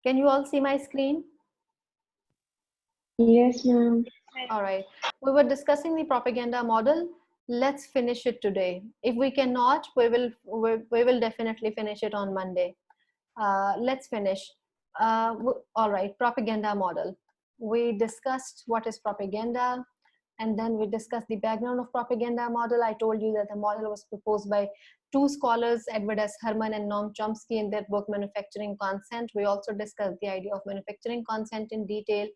Can you all see my screen? Yes, ma'am. All right. We were discussing the propaganda model. Let's finish it today. If we cannot, we will definitely finish it on Monday. Let's finish. All right. Propaganda model. We discussed what is propaganda, and then we discussed the background of propaganda model. I told you that the model was proposed by two scholars, Edward S. Herman and Noam Chomsky, in their book Manufacturing Consent. We also discussed the idea of manufacturing consent in detail.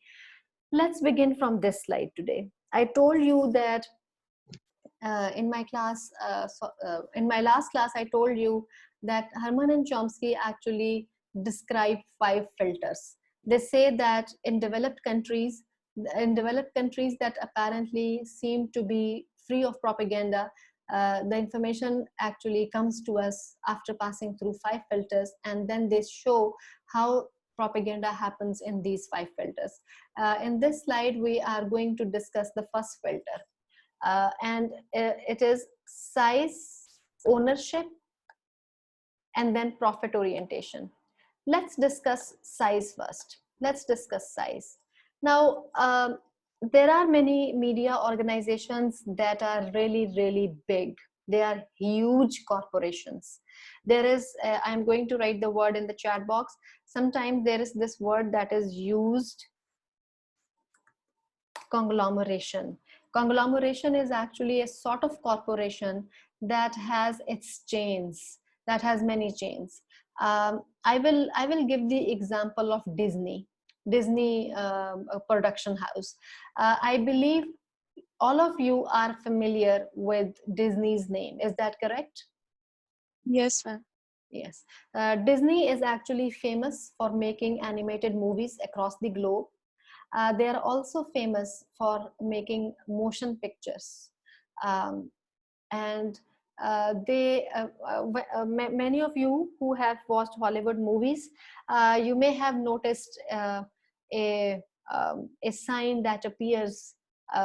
Let's begin from this slide today. I told you that in my class, in my last class, I told you that Herman and Chomsky actually describe 5 filters. They say that in developed countries that apparently seem to be free of propaganda, the information actually comes to us after passing through 5 filters, and then they show how propaganda happens in these 5 filters. In this slide, we are going to discuss the first filter, and it is size, ownership, and then profit orientation. Let's discuss size first. Let's discuss size. Now, there are many media organizations that are really, really big. They are huge corporations. There is, I'm going to write the word in the chat box. Sometimes there is this word that is used, conglomeration. Conglomeration is actually a sort of corporation that has its chains, that has many chains. I will give the example of Disney production house. I believe all of you are familiar with Disney's name. Is that correct? Yes, ma'am. Yes. Disney is actually famous for making animated movies across the globe. They are also famous for making motion pictures. And many of you who have watched Hollywood movies, you may have noticed a sign that appears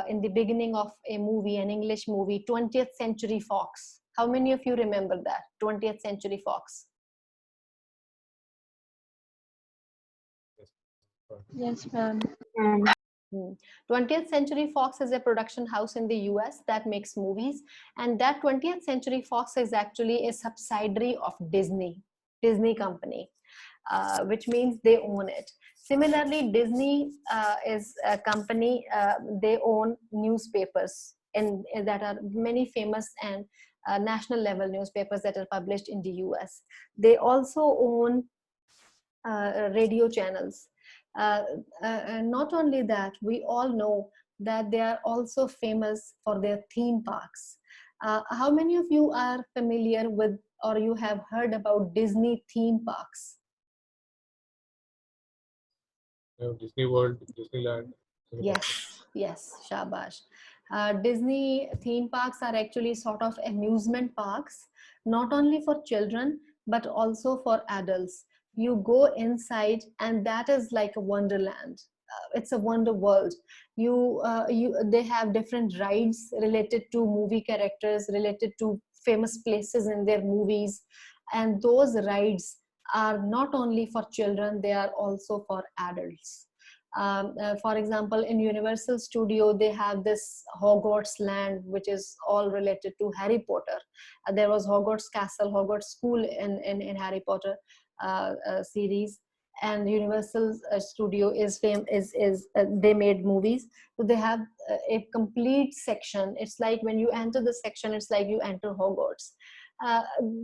in the beginning of a movie, an English movie, 20th Century Fox. How many of you remember that, 20th Century Fox? Yes, ma'am. 20th Century Fox is a production house in the US that makes movies, and that 20th Century Fox is actually a subsidiary of Disney company, which means they own it. Similarly, Disney is a company, they own newspapers, and that are many famous and national level newspapers that are published in the US. They also own radio channels. Not only that, we all know that they are also famous for their theme parks. How many of you are familiar with, or you have heard about Disney theme parks? Disney World, Disneyland. Yes, shabash. Disney theme parks are actually sort of amusement parks, not only for children, but also for adults. You go inside and that is like a wonderland. It's a wonder world. They have different rides related to movie characters, related to famous places in their movies. And those rides are not only for children, they are also for adults. For example, in Universal Studio, they have this Hogwarts land, which is all related to Harry Potter. There was Hogwarts Castle, Hogwarts School in Harry Potter series. And Universal Studio is they made movies, so they have a complete section. It's like when you enter the section, it's like you enter Hogwarts.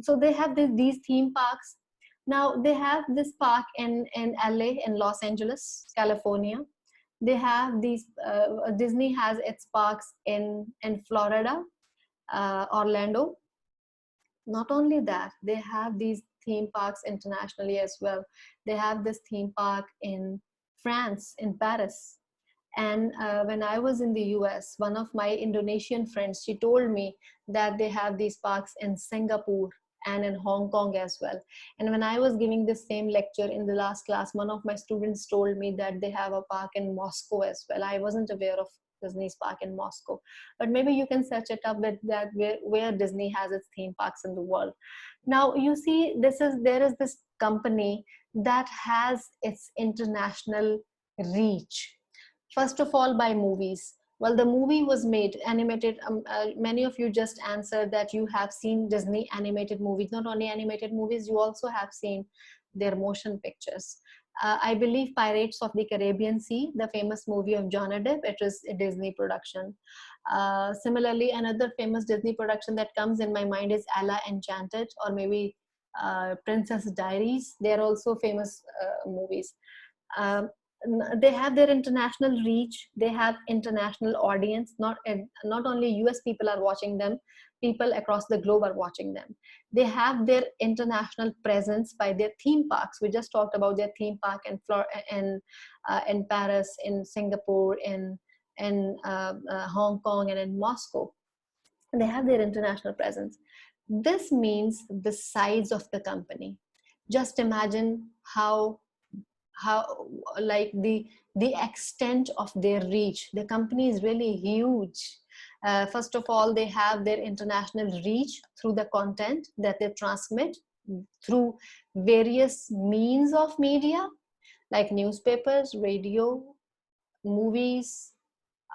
So they have these theme parks. Now they have this park in LA, in Los Angeles, California. They have these, Disney has its parks in Florida, Orlando. Not only that, they have these theme parks internationally as well. They have this theme park in France, in Paris. And when I was in the US, one of my Indonesian friends, she told me that they have these parks in Singapore and in Hong Kong as well. And when I was giving the same lecture in the last class, one of my students told me that they have a park in Moscow as well. I wasn't aware of Disney's park in Moscow, but maybe you can search it up with that, where Disney has its theme parks in the world. Now you see, there is this company that has its international reach. First of all, by movies. Well, the movie was made animated. Many of you just answered that you have seen Disney animated movies. Not only animated movies, you also have seen their motion pictures. I believe Pirates of the Caribbean Sea, the famous movie of Johnny Depp, it is a Disney production. Similarly, another famous Disney production that comes in my mind is Ella Enchanted, or maybe Princess Diaries. They are also famous movies. Um, they have their international reach. They have international audience. Not only US people are watching them, people across the globe are watching them. They have their international presence by their theme parks. We just talked about their theme park in Paris, in Singapore, in Hong Kong, and in Moscow. They have their international presence. This means the size of the company. Just imagine how like the extent of their reach. The company is really huge. First of all, they have their international reach through the content that they transmit through various means of media, like newspapers, radio, movies,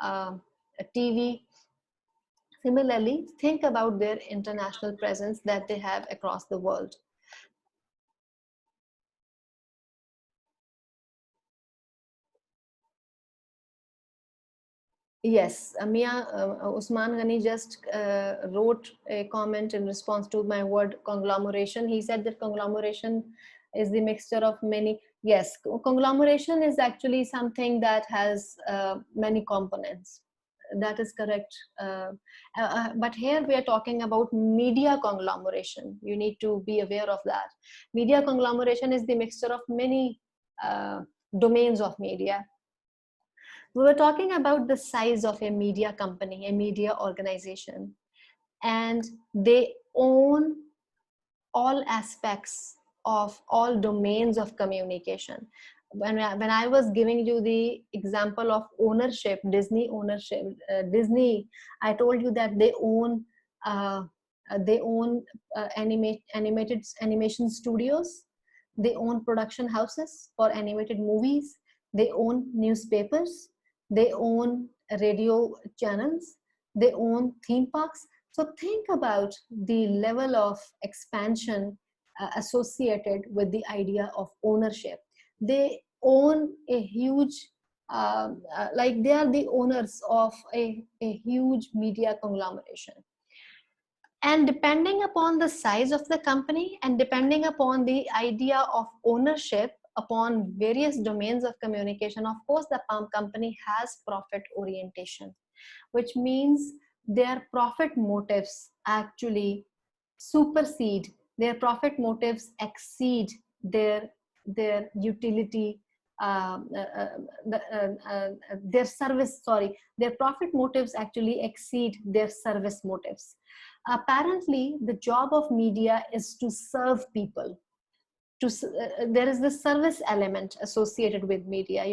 uh, TV. Similarly, think about their international presence that they have across the world. Yes, Mia Usman Ghani just wrote a comment in response to my word conglomeration. He said that conglomeration is the mixture of many. Yes, conglomeration is actually something that has many components. That is correct. But here we are talking about media conglomeration. You need to be aware of that. Media conglomeration is the mixture of many domains of media. We were talking about the size of a media company, a media organization, and they own all aspects of all domains of communication. When I was giving you the example of ownership, Disney ownership, Disney, I told you that uh, they own animated animation studios, they own production houses for animated movies, they own newspapers, they own radio channels, they own theme parks. So think about the level of expansion associated with the idea of ownership. They own a huge, like they are the owners of a huge media conglomeration. And depending upon the size of the company and depending upon the idea of ownership upon various domains of communication, of course, the company has profit orientation, which means their profit motives actually supersede, their profit motives exceed their utility, their service, sorry, their profit motives actually exceed their service motives. Apparently, the job of media is to serve people. There is the service element associated with media.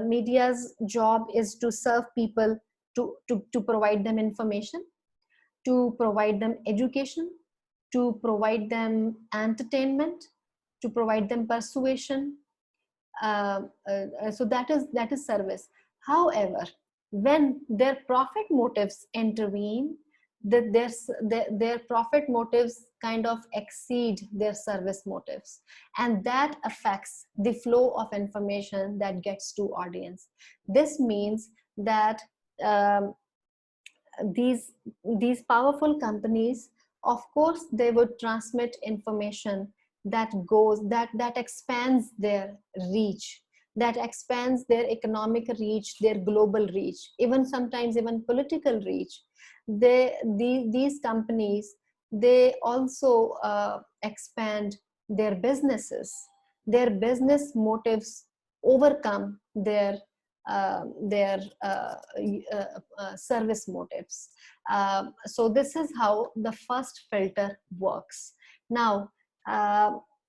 Media's job is to serve people, to provide them information, to provide them education, to provide them entertainment, to provide them persuasion. So that is service. However, when their profit motives intervene, that their profit motives kind of exceed their service motives, and that affects the flow of information that gets to audience. This means that um, these powerful companies, of course, they would transmit information that expands their reach, that expands their economic reach, their global reach, even sometimes even political reach. These companies, they also expand their businesses. Their business motives overcome their service motives. So this is how the first filter works. Now,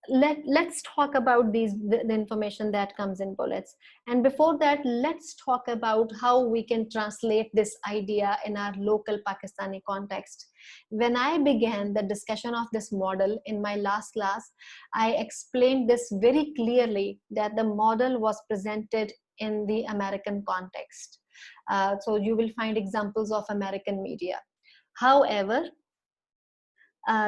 let's talk about the information that comes in bullets. And before that, let's talk about how we can translate this idea in our local Pakistani context. When I began the discussion of this model in my last class, I explained this very clearly, that the model was presented in the American context. So you will find examples of American media. However,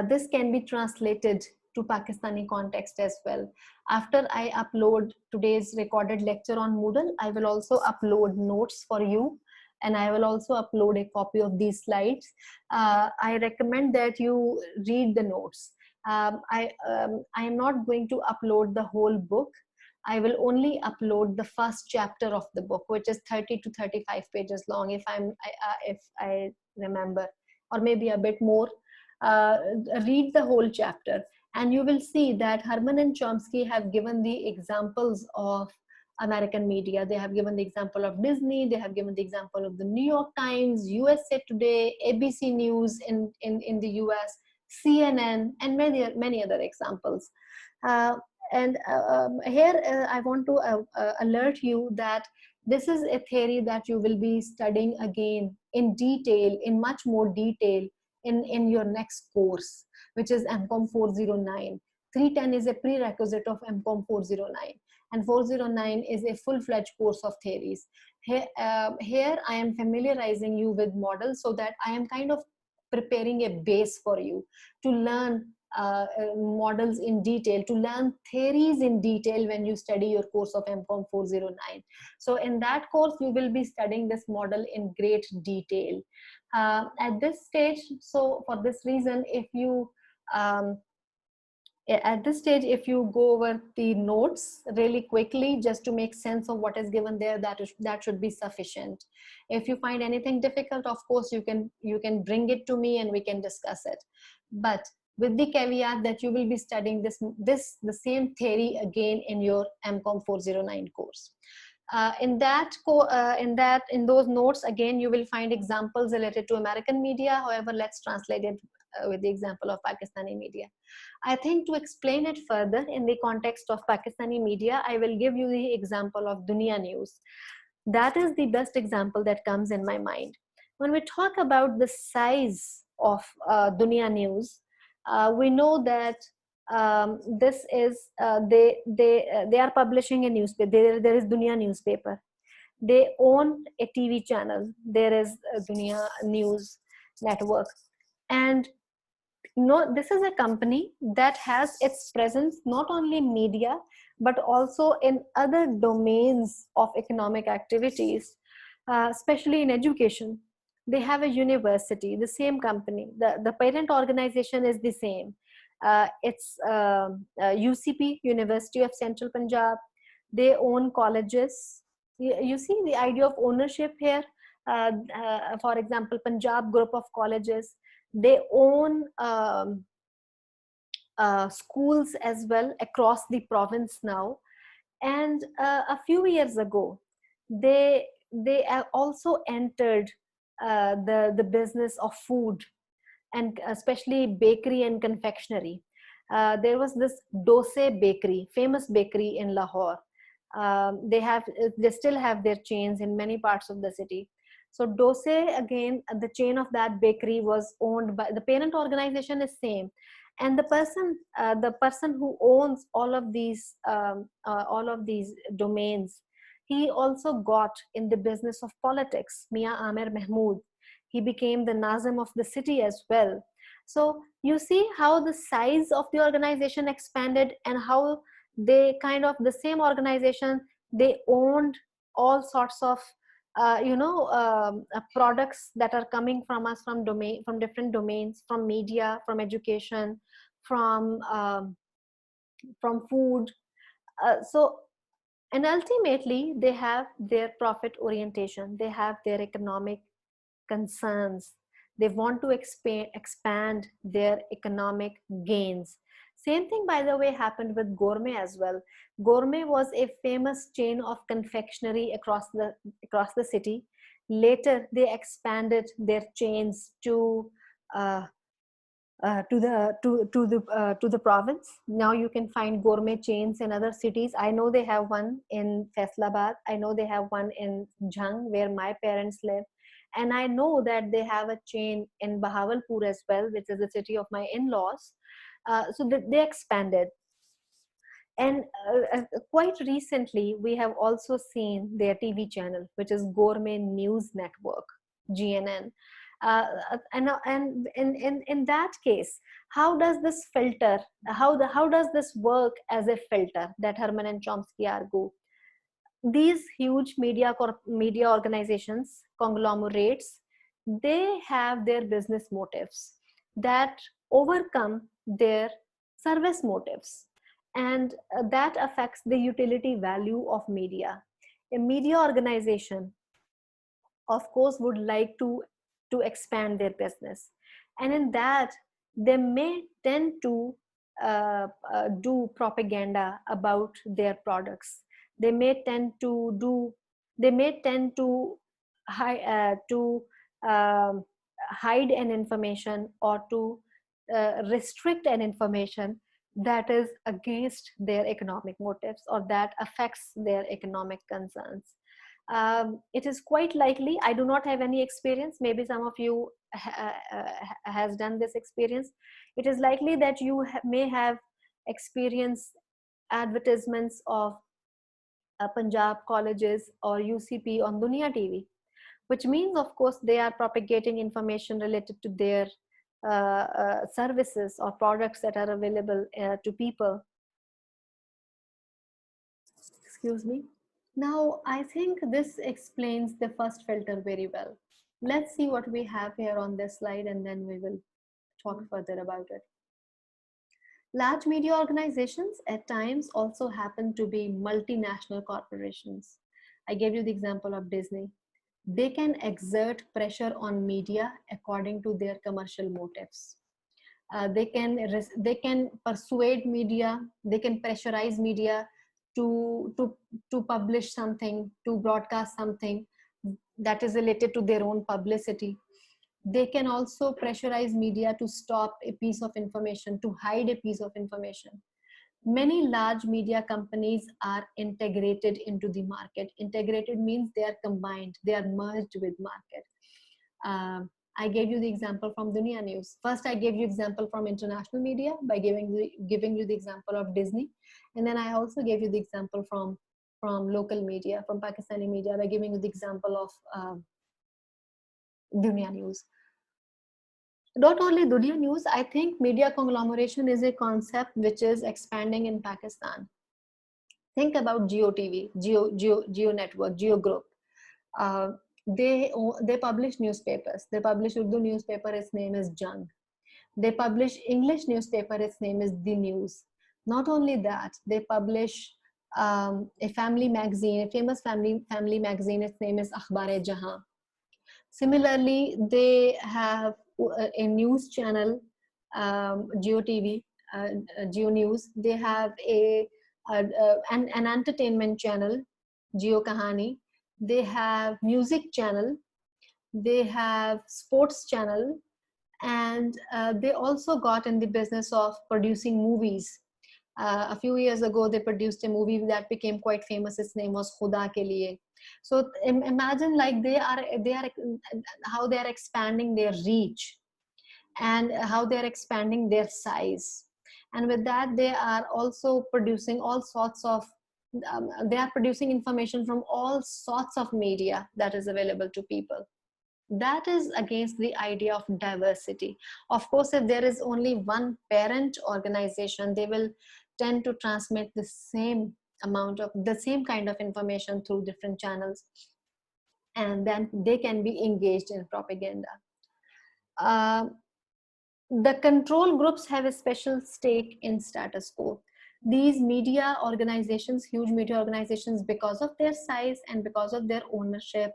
this can be translated to Pakistani context as well. After I upload today's recorded lecture on Moodle, I will also upload notes for you, and I will also upload a copy of these slides. I recommend that you read the notes. I am not going to upload the whole book. I will only upload the first chapter of the book, which is 30 to 35 pages long, if I remember, or maybe a bit more. uh, Read the whole chapter, and you will see that Harman and Chomsky have given the examples of American media. They have given the example of Disney, they have given the example of the New York Times, USA Today, ABC News in the US, CNN, and many other examples. Uh, Here I want to alert you that this is a theory that you will be studying again in detail, in much more detail, in your next course, which is MCOM 409. 310 is a prerequisite of MCOM 409, and 409 is a full-fledged course of theories. Here I am familiarizing you with models so that I am kind of preparing a base for you to learn models in detail, to learn theories in detail when you study your course of MCOM 409. So in that course, you will be studying this model in great detail. At this stage, so for this reason, um, at this stage, if you go over the notes really quickly just to make sense of what is given there, that should be sufficient. If you find anything difficult, of course you can bring it to me and we can discuss it, but with the caveat that you will be studying the same theory again in your MCOM 409 course. In those notes, again, you will find examples related to American media. However, let's translate it with the example of Pakistani media. I think to explain it further in the context of Pakistani media, I will give you the example of Dunia News. That is the best example that comes in my mind. When we talk about the size of Dunia News, we know that this is they are publishing a newspaper. There is Dunia newspaper. They own a TV channel. There is Dunia News Network, and this is a company that has its presence not only in media but also in other domains of economic activities, especially in education. They have a university, the same company. The parent organization is the same. It's UCP, University of Central Punjab. They own colleges. You see the idea of ownership here. For example, Punjab group of colleges, they own schools as well across the province now. And a few years ago, they have also entered the business of food, and especially bakery and confectionery. There was this Dose bakery, famous bakery in Lahore. They still have their chains in many parts of the city. So Dose, again, the chain of that bakery was owned by the parent organization is same, and the person who owns all of these domains, he also got in the business of politics. Mia Amir Mahmood, he became the Nazim of the city as well. So you see how the size of the organization expanded, and how they kind of the same organization, they owned all sorts of products that are coming from us, from different domains, from media, from education, from food. So, and ultimately they have their profit orientation, they have their economic concerns, they want to expand their economic gains. Same thing, by the way, happened with Gourmet as well. Gourmet was a famous chain of confectionery across the city. Later they expanded their chains to to the province. Now you can find gourmet chains in other cities. I know they have one in Faisalabad. I know they have one in Jhang, where my parents live, and I know that they have a chain in Bahawalpur as well, which is the city of my in-laws. So they expanded, and quite recently we have also seen their TV channel, which is Gourmet News Network, GNN. And in that case, how does this filter, how does this work as a filter that Herman and Chomsky argue? These huge media organizations, conglomerates, they have their business motives that overcome their service motives, and that affects the utility value of media. A media organization, of course, would like to expand their business, and in that they may tend to do propaganda about their products. They may tend to do, they may tend to to um, hide an information, or to restrict an information that is against their economic motives, or that affects their economic concerns. It is quite likely, I do not have any experience, maybe some of you has done this experience. It is likely that you may have experienced advertisements of Punjab colleges or UCP on Dunia TV, which means, of course, they are propagating information related to their services or products that are available to people. Excuse me. Now, I think this explains the first filter very well. Let's see what we have here on this slide, and then we will talk further about it. Large media organizations at times also happen to be multinational corporations. I gave you the example of Disney. They can exert pressure on media according to their commercial motives. They can persuade media, they can pressurize media to publish something, to broadcast something that is related to their own publicity. They can also pressurize media to stop a piece of information, to hide a piece of information. Many large media companies are integrated into the market. Integrated means they are combined, they are merged with market. I gave you the example from Dunia News. First, I gave you example from international media by giving you the example of Disney, and then I also gave you the example from local media, from Pakistani media, by giving you the example of Dunia News. Not only Dunia News, I think media conglomeration is a concept which is expanding in Pakistan. Think about Geo TV, Geo Network, Geo Group. They publish newspapers. They publish Urdu newspaper, its name is Jang. They publish English newspaper, its name is The News. Not only that, they publish a family magazine, a famous family magazine, its name is Akhbar-e-Jahan. Similarly, they have a news channel, Geo TV, Geo News. They have an entertainment channel, Geo Kahani. They have music channel. They have sports channel, and they also got in the business of producing movies. A few years ago, they produced a movie that became quite famous. Its name was Khuda Ke Liye. So imagine, like, they are how they are expanding their reach, and how they are expanding their size, and with that they are also producing all sorts of they are producing information from all sorts of media that is available to people. That is against the idea of diversity. Of course, if there is only one parent organization, they will tend to transmit the same kind of information through different channels, and then they can be engaged in propaganda. The control groups have a special stake in status quo. These media organizations, huge media organizations, because of their size and because of their ownership,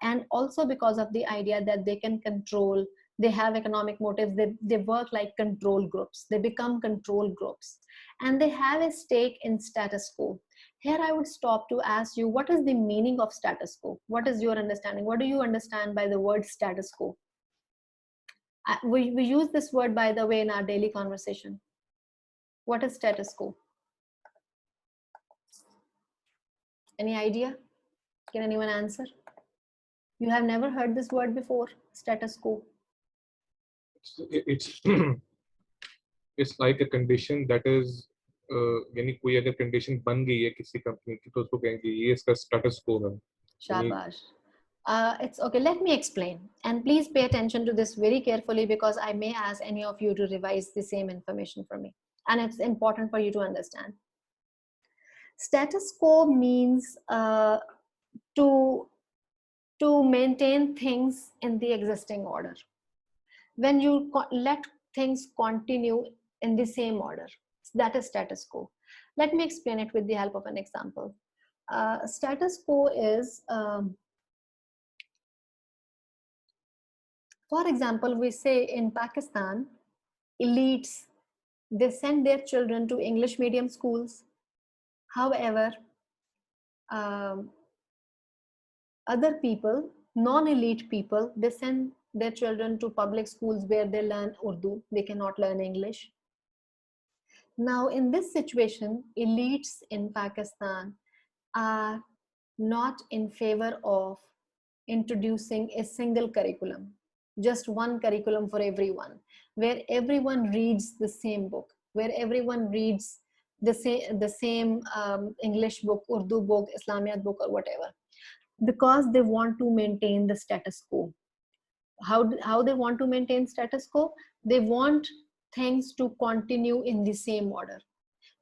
and also because of the idea that they can control, they have economic motives, they work like control groups, they become control groups, and they have a stake in status quo. Here I would stop to ask you, what is the meaning of status quo? What is your understanding? What do you understand by the word status quo? We use this word, by the way, in our daily conversation. What is status quo? Any idea? Can anyone answer? You have never heard this word before, status quo. It's it's like a condition that is यानी कोई अगर condition बन गई है किसी company की तो उसको कहेंगे ये इसका स्टेटस quo है. Shabash. It's okay. Let me explain. And please pay attention to this very carefully because I may ask any of you to revise the same information for me. And it's important for you to understand. Status quo means to maintain things in the existing order. When you let things continue in the same order, that is status quo. Let me explain it with the help of an example. Status quo is, for example, we say in Pakistan, elites, they send their children to English medium schools. However, other people, non-elite people, they send their children to public schools where they learn Urdu. They cannot learn English. Now, in this situation, elites in Pakistan are not in favor of introducing a single curriculum, just one curriculum for everyone, where everyone reads the same book, where everyone reads the same English book, Urdu book, Islamiyat book, or whatever, because they want to maintain the status quo. How they want to maintain status quo? They want things to continue in the same order.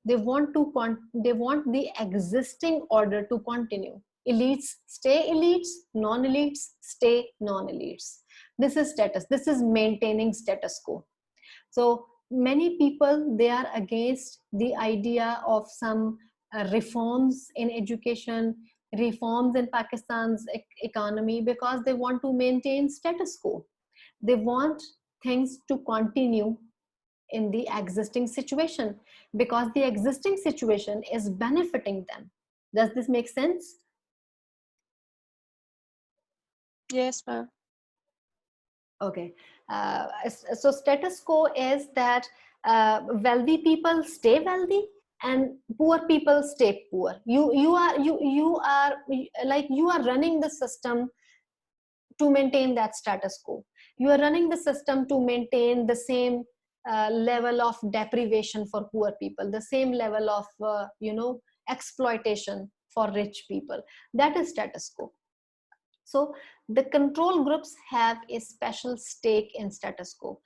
They want the existing order to continue. Elites stay elites, non-elites stay non-elites. This is status. This is maintaining status quo. So many people, they are against the idea of some reforms in education, reforms in Pakistan's economy, because they want to maintain status quo. They want things to continue in the existing situation because the existing situation is benefiting them. Does this make sense? Yes, ma'am. Okay. So status quo is that wealthy people stay wealthy and poor people stay poor. You are like, you are running the system to maintain that status quo. You are running the system to maintain the same level of deprivation for poor people, the same level of exploitation for rich people. That is status quo. So the control groups have a special stake in status quo.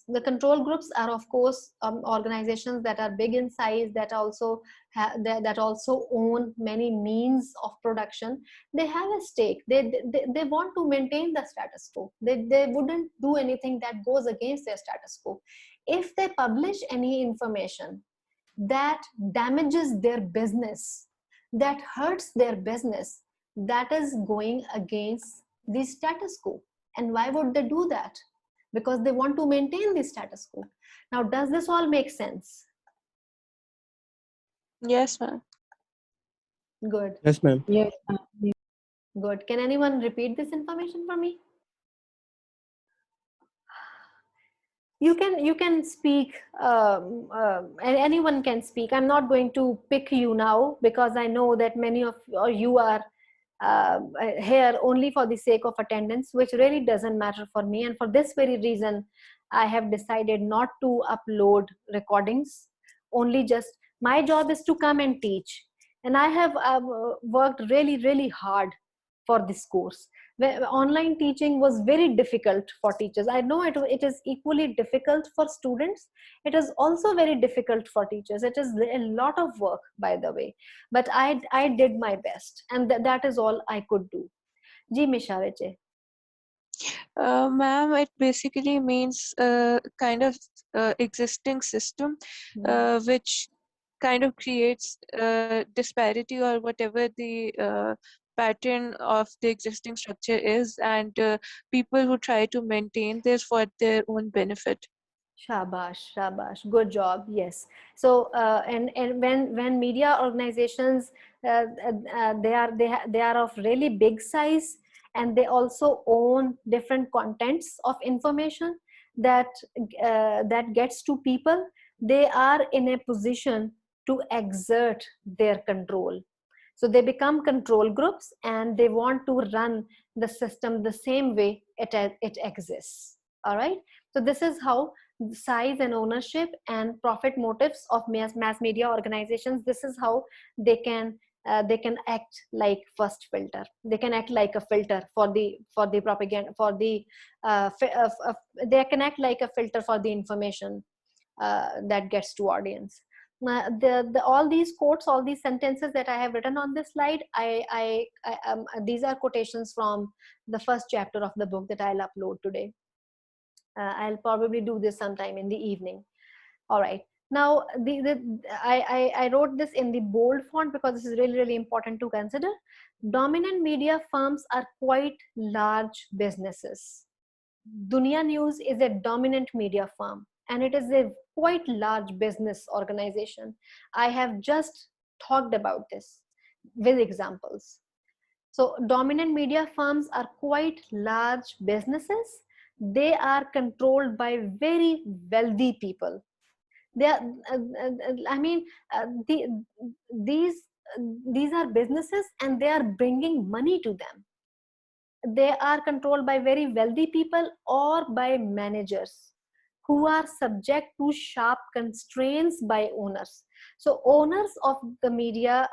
The control groups are, of course, organizations that are big in size, that also that also own many means of production. They have a stake. They want to maintain the status quo. They wouldn't do anything that goes against their status quo. If they publish any information that damages their business, that hurts their business, that is going against the status quo. And why would they do that? Because they want to maintain the status quo. Now, does this all make sense? Yes, ma'am. Good. Yes, ma'am. Yes. Good. Can anyone repeat this information for me? You can speak, and anyone can speak. I'm not going to pick you now because I know that many of you are here only for the sake of attendance, which really doesn't matter for me. And for this very reason, I have decided not to upload recordings. Only just my job is to come and teach. And I have worked really, really hard for this course. Online teaching was very difficult for teachers. I know it is equally difficult for students. It is also very difficult for teachers. It is a lot of work, by the way. But I did my best, and that is all I could do. Ji Mishaveche. Ma'am, it basically means kind of existing system which kind of creates disparity or whatever the pattern of the existing structure is, and people who try to maintain this for their own benefit. Shabash, shabash, good job. Yes. So and when media organizations they are of really big size, and they also own different contents of information, that gets to people, they are in a position to exert their control. So they become control groups and they want to run the system the same way it exists. All right. So this is how size and ownership and profit motives of mass media organizations, this is how they can act like first filter. They can act like a filter for the propaganda, for the they can act like a filter for the information that gets to audience. All these quotes, all these sentences that I have written on this slide, these are quotations from the first chapter of the book that I'll upload today. I'll probably do this sometime in the evening. All right. Now, I wrote this in the bold font because this is really, really important to consider. Dominant media firms are quite large businesses. Dunia News is a dominant media firm and it is a quite large business organization. I have just talked about this with examples. So dominant media firms are quite large businesses. They are controlled by very wealthy people. They are, I mean, these these are businesses and they are bringing money to them. They are controlled by very wealthy people or by managers who are subject to sharp constraints by owners. So owners of the media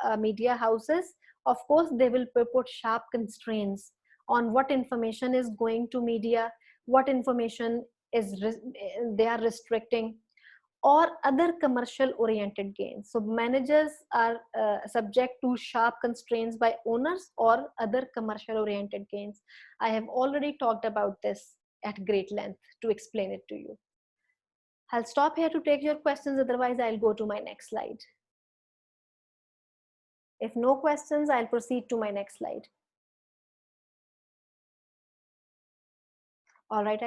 houses, of course, they will put sharp constraints on what information is going to media, what information they are restricting, or other commercial oriented gains. So managers are subject to sharp constraints by owners or other commercial oriented gains. I have already talked about this at great length to explain it to you. I'll stop here to take your questions, otherwise I'll go to my next slide. If no questions, I'll proceed to my next slide. All right,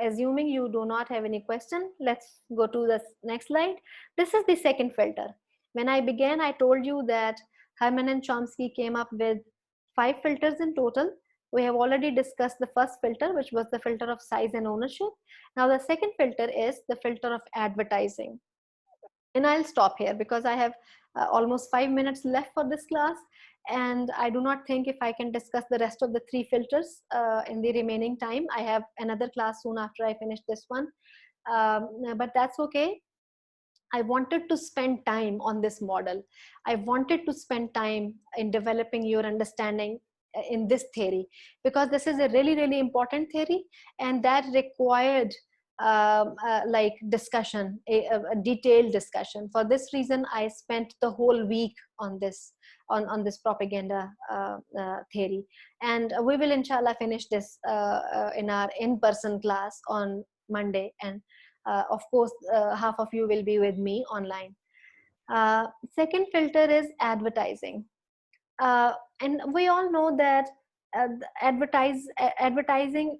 assuming you do not have any question, let's go to the next slide. This is the second filter. When I began, I told you that Herman and Chomsky came up with 5 filters in total. We have already discussed the first filter, which was the filter of size and ownership. Now the second filter is the filter of advertising. And I'll stop here because I have almost 5 minutes left for this class. And I do not think if I can discuss the rest of the 3 filters in the remaining time. I have another class soon after I finish this one. But that's okay. I wanted to spend time on this model. I wanted to spend time in developing your understanding in this theory, because this is a really, really important theory and that required like discussion, a detailed discussion. For this reason, I spent the whole week on this this propaganda theory, and we will inshallah finish this in our in-person class on Monday, and of course half of you will be with me online. Second filter is advertising, and we all know that advertising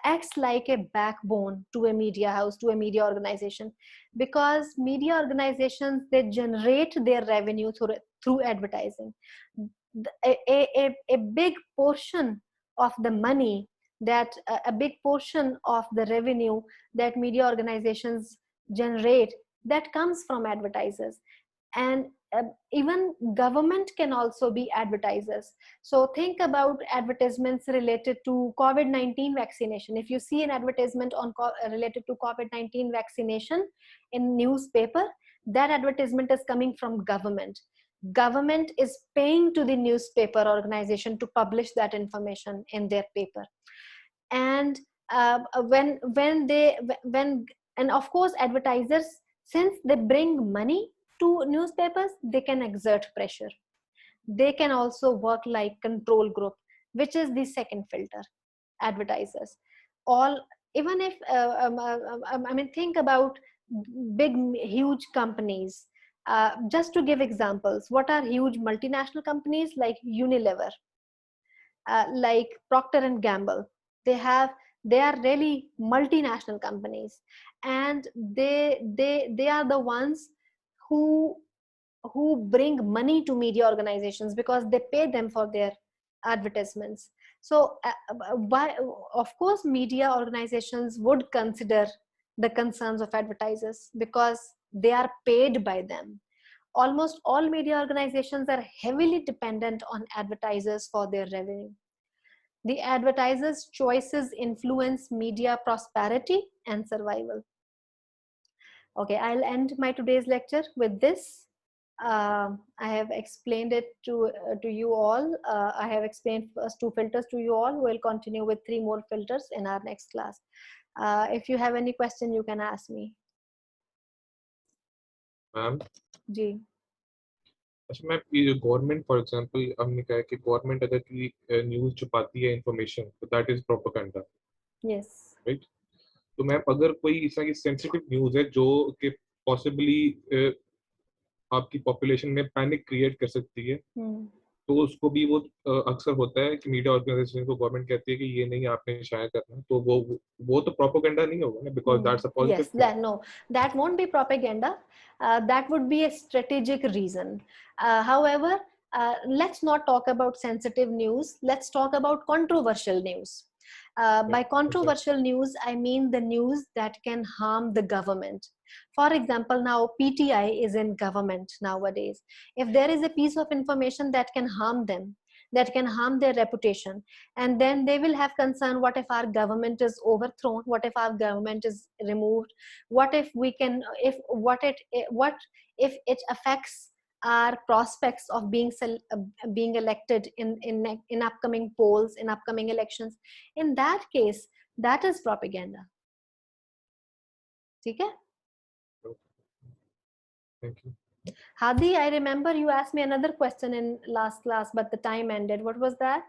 acts like a backbone to a media house, to a media organization, because media organizations, they generate their revenue through advertising. A big portion of the money that a big portion of the revenue that media organizations generate, that comes from advertisers. And even government can also be advertisers. So think about advertisements related to COVID-19 vaccination. If you see an advertisement on related to COVID-19 vaccination in newspaper, that advertisement is coming from government. Government is paying to the newspaper organization to publish that information in their paper. And and of course advertisers, since they bring money to newspapers, they can exert pressure. They can also work like control group, which is the second filter, advertisers. Even if I mean, think about big huge companies. Just to give examples, what are huge multinational companies like Unilever, like Procter and Gamble? They are really multinational companies, and they are the ones who bring money to media organizations because they pay them for their advertisements. So why, of course, media organizations would consider the concerns of advertisers because they are paid by them. Almost all media organizations are heavily dependent on advertisers for their revenue. The advertisers' choices influence media prosperity and survival. Okay, I'll end my today's lecture with this. I have explained it to you all. I have explained first 2 filters to you all. We'll continue with 3 more filters in our next class. If you have any question, you can ask me. Ma'am ji. अच्छा ma'am, ये government for example हमने कहा कि government अगर की news छुपाती है information तो that is propaganda, Yes. Right? तो मैम अगर कोई इस तरह की सेंसिटिव न्यूज़ है जो कि पॉसिबली आपकी पॉपुलेशन में पैनिक क्रिएट कर सकती है, तो उसको भी वो अक्सर होता है कि मीडिया ऑर्गेनाइजेशन को गवर्नमेंट कहती है कि ये नहीं आपने शाया करना, तो वो तो प्रोपेगेंडा नहीं होगा ना, because that's a positive Yes, that no, that won't be propaganda. That would be a strategic reason. However, let's not talk about sensitive news. Let's talk about controversial news. By controversial news, I mean the news that can harm the government. For example, now PTI is in government nowadays. If there is a piece of information that can harm them, that can harm their reputation, and then they will have concern, what if our government is overthrown, what if our government is removed, what if we can, what if it affects our prospects of being elected in upcoming polls, in upcoming elections. In that case, that is propaganda. Okay? Thank you. Hadi, I remember you asked me another question in last class, but the time ended. What was that?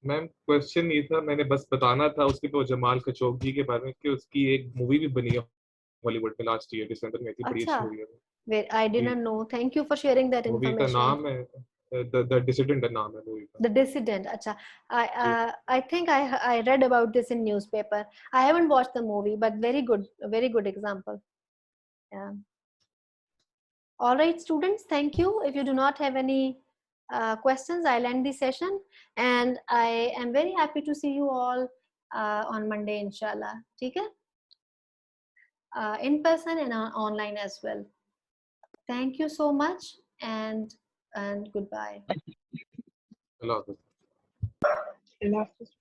Ma'am question ये था, मैंने बस बताना था उसके तो Jamal Khashoggi के बारे में कि उसकी एक मूवी भी बनी है हॉलीवुड में लास्ट ईयर दिसंबर में, थी बड़ी अच्छी मूवी है। Wait, I didn't know. Thank you for sharing that information. Movie का नाम है The Dissident, नाम है मूवी का। The Dissident. Acha. I think I read about this in newspaper. I haven't watched the movie, but very good example. Yeah. All right, students, thank you. If you do not have any questions, I'll end the session, and I am very happy to see you all on Monday, inshallah. Okay? In person and online as well. Thank you so much, and goodbye. Allah Hafiz. Allah Hafiz.